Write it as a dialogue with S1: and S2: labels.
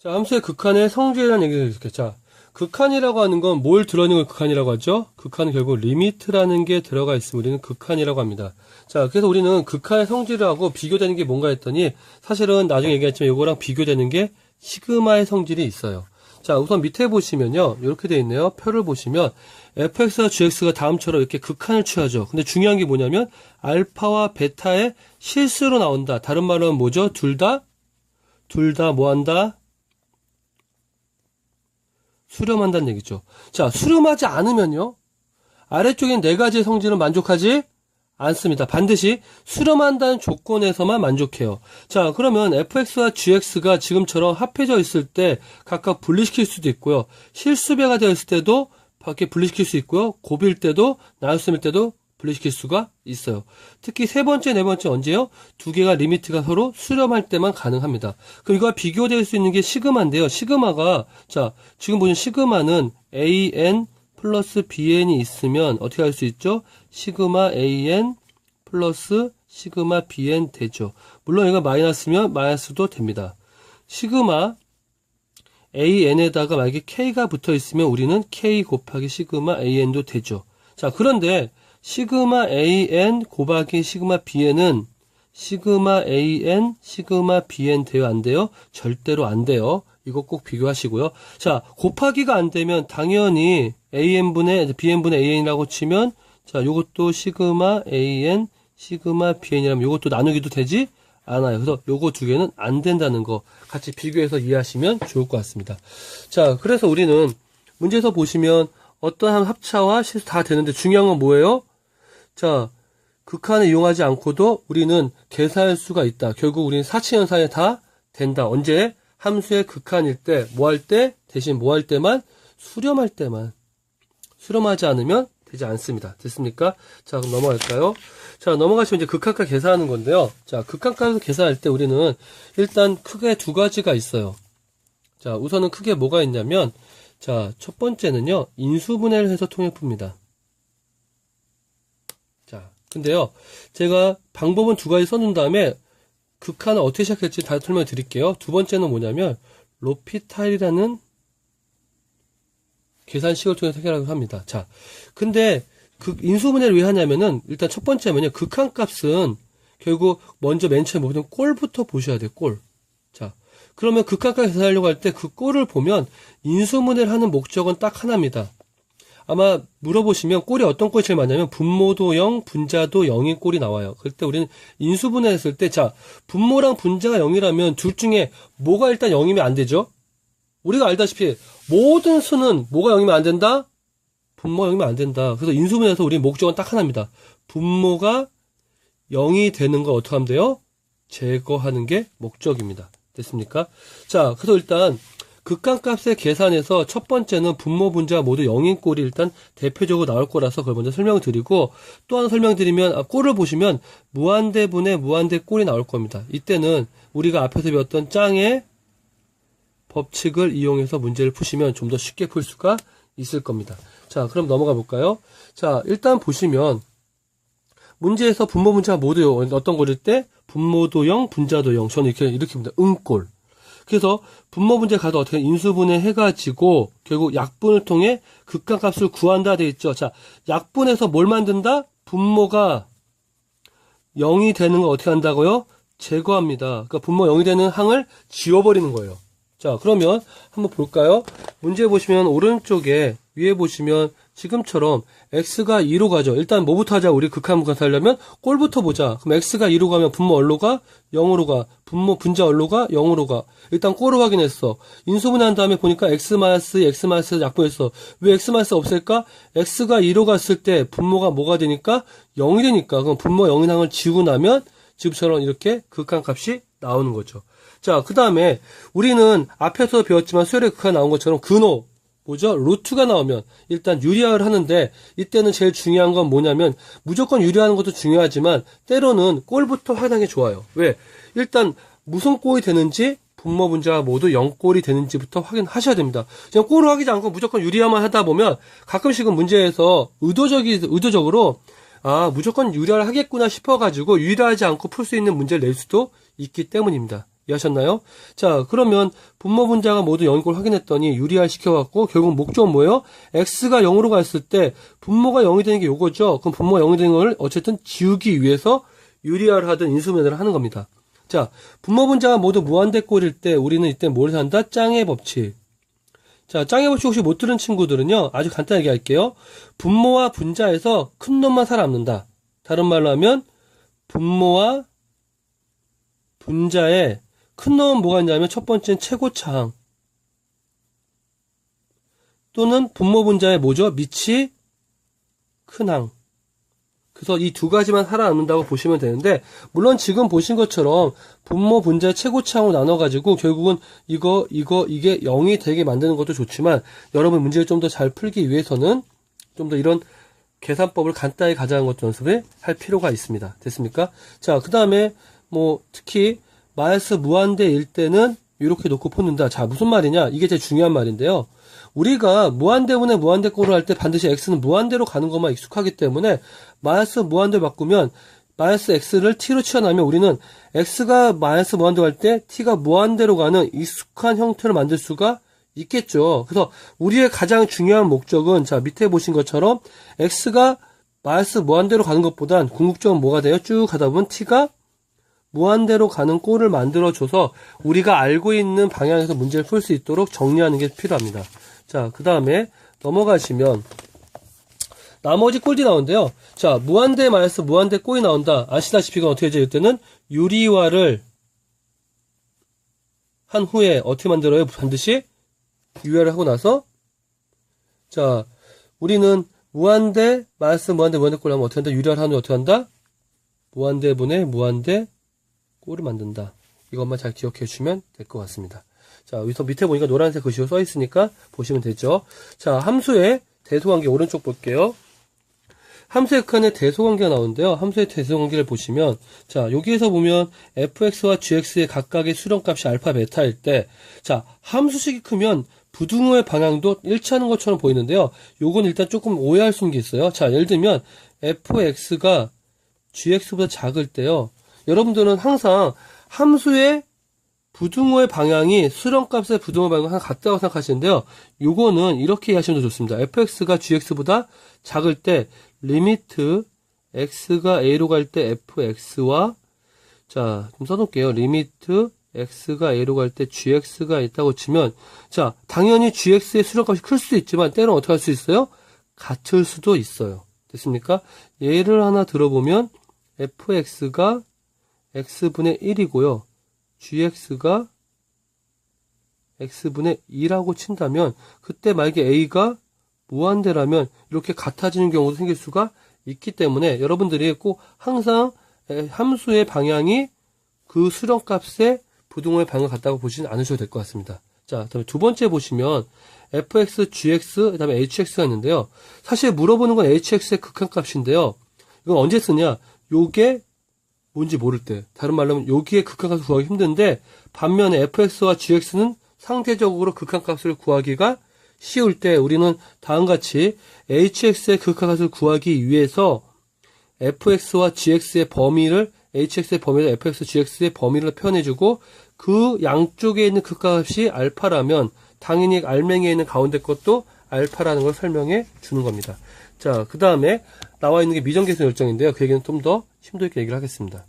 S1: 자, 함수의 극한의 성질에 대한 얘기를 해줄게요. 자, 극한이라고 하는 건 뭘 들어있는 걸 극한이라고 하죠? 극한은 결국 리미트라는 게 들어가 있으면 우리는 극한이라고 합니다. 자, 그래서 우리는 극한의 성질하고 비교되는 게 뭔가 했더니 사실은 나중에 얘기했지만 이거랑 비교되는 게 시그마의 성질이 있어요. 자, 우선 밑에 보시면요. 이렇게 돼 있네요. 표를 보시면 fx와 gx가 다음처럼 이렇게 극한을 취하죠. 근데 중요한 게 뭐냐면 알파와 베타의 실수로 나온다. 다른 말은 뭐죠? 둘 다 뭐 한다? 수렴한다는 얘기죠. 자, 수렴하지 않으면요. 아래쪽엔 네 가지의 성질은 만족하지 않습니다. 반드시 수렴한다는 조건에서만 만족해요. 자, 그러면 fx와 gx가 지금처럼 합해져 있을 때 각각 분리시킬 수도 있고요. 실수배가 되어 있을 때도 밖에 분리시킬 수 있고요. 곱일 때도 나눗셈일 때도 분리시킬 수가 있어요. 특히 세 번째, 네 번째 언제요? 두 개가 리미트가 서로 수렴할 때만 가능합니다. 그럼 이거와 비교될 수 있는 게 시그마인데요. 시그마가, 자, 지금 보시면 시그마는 an 플러스 bn이 있으면 어떻게 할 수 있죠? 시그마 an 플러스 시그마 bn 되죠. 물론 이거 마이너스면 마이너스도 됩니다. 시그마 an에다가 만약에 k가 붙어 있으면 우리는 k 곱하기 시그마 an도 되죠. 자, 그런데 시그마 an 곱하기 시그마 bn은 시그마 an, 시그마 bn 돼요? 안 돼요? 절대로 안 돼요. 이거 꼭 비교하시고요. 자, 곱하기가 안 되면 당연히 an분의 bn분의 an이라고 치면 자, 요것도 시그마 an, 시그마 bn이라면 요것도 나누기도 되지 않아요. 그래서 요거 두 개는 안 된다는 거 같이 비교해서 이해하시면 좋을 것 같습니다. 자, 그래서 우리는 문제에서 보시면 어떠한 합차와 실수 다 되는데 중요한 건 뭐예요? 자, 극한을 이용하지 않고도 우리는 계산할 수가 있다. 결국 우리는 사치현상에 다 된다. 언제? 함수의 극한일 때, 뭐 할 때? 대신 뭐 할 때만? 수렴할 때만. 수렴하지 않으면 되지 않습니다. 됐습니까? 자, 그럼 넘어갈까요? 자, 넘어가시면 이제 극한값 계산하는 건데요. 자, 극한값을 계산할 때 우리는 일단 크게 두 가지가 있어요. 자, 우선은 크게 뭐가 있냐면, 자, 첫 번째는요, 인수분해를 해서 통해 풉니다. 자, 근데요, 제가 방법은 두 가지 써놓은 다음에 극한을 어떻게 시작할지 다 설명해 드릴게요. 두 번째는 뭐냐면, 로피탈이라는 계산식을 통해서 해결하기도 합니다. 자, 근데 인수분해를 왜 하냐면은, 일단 첫 번째면요, 극한값은 결국 먼저 맨 처음에 보면 꼴부터 보셔야 돼요, 꼴. 자, 그러면 극한값 계산하려고 할 때 그 꼴을 보면 인수분해를 하는 목적은 딱 하나입니다. 아마 물어보시면 꼴이 어떤 꼴이 제일 많냐면 분모도 0, 분자도 0인 꼴이 나와요. 그럴 때 우리는 인수분해 했을 때 자, 분모랑 분자가 0이라면 둘 중에 뭐가 일단 0이면 안 되죠? 우리가 알다시피 모든 수는 뭐가 0이면 안 된다? 분모가 0이면 안 된다. 그래서 인수분해에서 우리 목적은 딱 하나입니다. 분모가 0이 되는 거 어떻게 하면 돼요? 제거하는 게 목적입니다. 됐습니까? 자, 그래서 일단 극한값의 계산에서 첫 번째는 분모 분자 모두 0인 꼴이 일단 대표적으로 나올 거라서 그걸 먼저 설명을 드리고 또 하나 설명드리면 꼴을 보시면 무한대분의 무한대 꼴이 나올 겁니다. 이때는 우리가 앞에서 배웠던 짱의 법칙을 이용해서 문제를 푸시면 좀 더 쉽게 풀 수가 있을 겁니다. 자, 그럼 넘어가 볼까요? 자, 일단 보시면 문제에서 분모 분자가 모두 어떤 꼴일 때 분모도 0, 분자도 0. 저는 이렇게 봅니다. 응꼴. 그래서 분모 분자 가도 어떻게 인수분해 해가지고 결국 약분을 통해 극한값을 구한다 돼 있죠. 자, 약분해서 뭘 만든다? 분모가 0이 되는 걸 어떻게 한다고요? 제거합니다. 그러니까 분모 0이 되는 항을 지워버리는 거예요. 자, 그러면 한번 볼까요? 문제 보시면 오른쪽에 위에 보시면 지금처럼 x가 2로 가죠. 일단 뭐부터 하자? 우리 극한문과 하려면 꼴부터 보자. 그럼 x가 2로 가면 분모 얼로 가? 0으로 가. 분모 분자 얼로 가? 0으로 가. 일단 꼴을 확인했어. 인수분해한 다음에 보니까 x 약분했어. 왜 x 없앨까? x가 2로 갔을 때 분모가 뭐가 되니까? 0이 되니까. 그럼 분모 0인 항을 지우고 나면 지금처럼 이렇게 극한값이 나오는 거죠. 자, 그 다음에 우리는 앞에서 배웠지만 수열의 극한 나온 것처럼 근호 뭐죠? 루트가 나오면 일단 유리화를 하는데 이때는 제일 중요한 건 뭐냐면 무조건 유리화하는 것도 중요하지만 때로는 꼴부터 확인하는 게 좋아요. 왜? 일단 무슨 꼴이 되는지 분모 분자가 모두 0꼴이 되는지부터 확인하셔야 됩니다. 그냥 꼴을 확인하지 않고 무조건 유리화만 하다 보면 가끔씩은 문제에서 의도적으로 무조건 유리화를 하겠구나 싶어가지고 유리화하지 않고 풀 수 있는 문제를 낼 수도 있기 때문입니다. 이해하셨나요? 자, 그러면 분모 분자가 모두 0인 걸 확인했더니 유리화 시켜갖고 결국 목적은 뭐예요? x가 0으로 갔을 때 분모가 0이 되는 게 요거죠. 그럼 분모가 0이 되는 걸 어쨌든 지우기 위해서 유리화를 하든 인수분해를 하는 겁니다. 자, 분모 분자가 모두 무한대 꼴일 때 우리는 이때 뭘 산다? 짱의 법칙. 자, 짱의 법칙 혹시 못 들은 친구들은요, 아주 간단하게 할게요. 분모와 분자에서 큰 놈만 살아남는다. 다른 말로 하면 분모와 분자에 큰 놈은 뭐가 있냐면 첫 번째는 최고차항 또는 분모 분자의 뭐죠? 밑이 큰 항. 그래서 이 두 가지만 살아남는다고 보시면 되는데, 물론 지금 보신 것처럼 분모 분자의 최고차항으로 나눠가지고 결국은 이게 0이 되게 만드는 것도 좋지만, 여러분 문제를 좀 더 잘 풀기 위해서는 좀 더 이런 계산법을 간단히 가져간 것도 연습을 할 필요가 있습니다. 됐습니까? 자, 그 다음에 특히 마이너스 무한대일 때는 이렇게 놓고 푸는다. 자, 무슨 말이냐? 이게 제일 중요한 말인데요. 우리가 무한대분의 무한대꼴을 할 때 반드시 x는 무한대로 가는 것만 익숙하기 때문에 마이너스 무한대로 바꾸면 마이너스 x를 t로 치환하면 우리는 x가 마이너스 무한대로 갈 때 t가 무한대로 가는 익숙한 형태를 만들 수가 있겠죠. 그래서 우리의 가장 중요한 목적은 자, 밑에 보신 것처럼 x가 마이너스 무한대로 가는 것보단 궁극적은 뭐가 돼요? 쭉 가다 보면 t가 무한대로 가는 꼴을 만들어줘서 우리가 알고 있는 방향에서 문제를 풀 수 있도록 정리하는 게 필요합니다. 자, 그 다음에 넘어가시면 나머지 꼴이 나오는데요. 자, 무한대 마이너스 무한대 꼴이 나온다. 아시다시피 이건 어떻게 해줘요? 이때는 유리화를 한 후에 어떻게 만들어요? 반드시 유리화를 하고 나서 자, 우리는 무한대 마이너스 무한대 무한대 꼴을 하면 어떻게 한다? 유리화를 하면 어떻게 한다? 무한대분의 무한대 꼴을 만든다. 이것만 잘 기억해 주시면 될 것 같습니다. 자, 여기서 밑에 보니까 노란색 글씨로 써 있으니까 보시면 되죠. 자, 함수의 대소관계 오른쪽 볼게요. 함수의 극한의 대소관계가 나오는데요. 함수의 대소관계를 보시면 자, 여기에서 보면 fx와 gx의 각각의 수렴값이 알파 베타일 때 자, 함수식이 크면 부등호의 방향도 일치하는 것처럼 보이는데요. 요건 일단 조금 오해할 수 있는 게 있어요. 자, 예를 들면 fx가 gx보다 작을 때요. 여러분들은 항상 함수의 부등호의 방향이 수렴값의 부등호 방향과 같다고 생각하시는데요. 요거는 이렇게 이해하시면 더 좋습니다. fx가 gx보다 작을 때 리미트 x가 a로 갈 때 fx와 자, 좀 써놓을게요. 리미트 x가 a로 갈 때 gx가 있다고 치면 자, 당연히 gx의 수렴값이 클 수도 있지만 때로는 어떻게 할 수 있어요? 같을 수도 있어요. 됐습니까? 예를 하나 들어보면 fx가 x분의 1이고요. gx가 x분의 2라고 친다면 그때 만약에 a가 무한대라면 이렇게 같아지는 경우도 생길 수가 있기 때문에 여러분들이 꼭 항상 함수의 방향이 그 수렴값의 부등호의 방향과 같다고 보시지 않으셔도 될 것 같습니다. 자, 그다음에 두 번째 보시면 fx, gx, 그다음에 hx가 있는데요. 사실 물어보는 건 hx의 극한값인데요. 이건 언제 쓰냐? 요게 뭔지 모를 때. 다른 말로 하면 여기에 극한값을 구하기 힘든데 반면에 fx와 gx는 상대적으로 극한값을 구하기가 쉬울 때 우리는 다음같이 hx의 극한값을 구하기 위해서 fx와 gx의 범위를 hx의 범위를 fx, gx의 범위를 표현해주고 그 양쪽에 있는 극한값이 알파라면 당연히 알맹이에 있는 가운데 것도 알파라는 걸 설명해 주는 겁니다. 자, 그 다음에 나와 있는 게 미정계수 열정인데요. 그 얘기는 좀 더 심도 있게 얘기를 하겠습니다.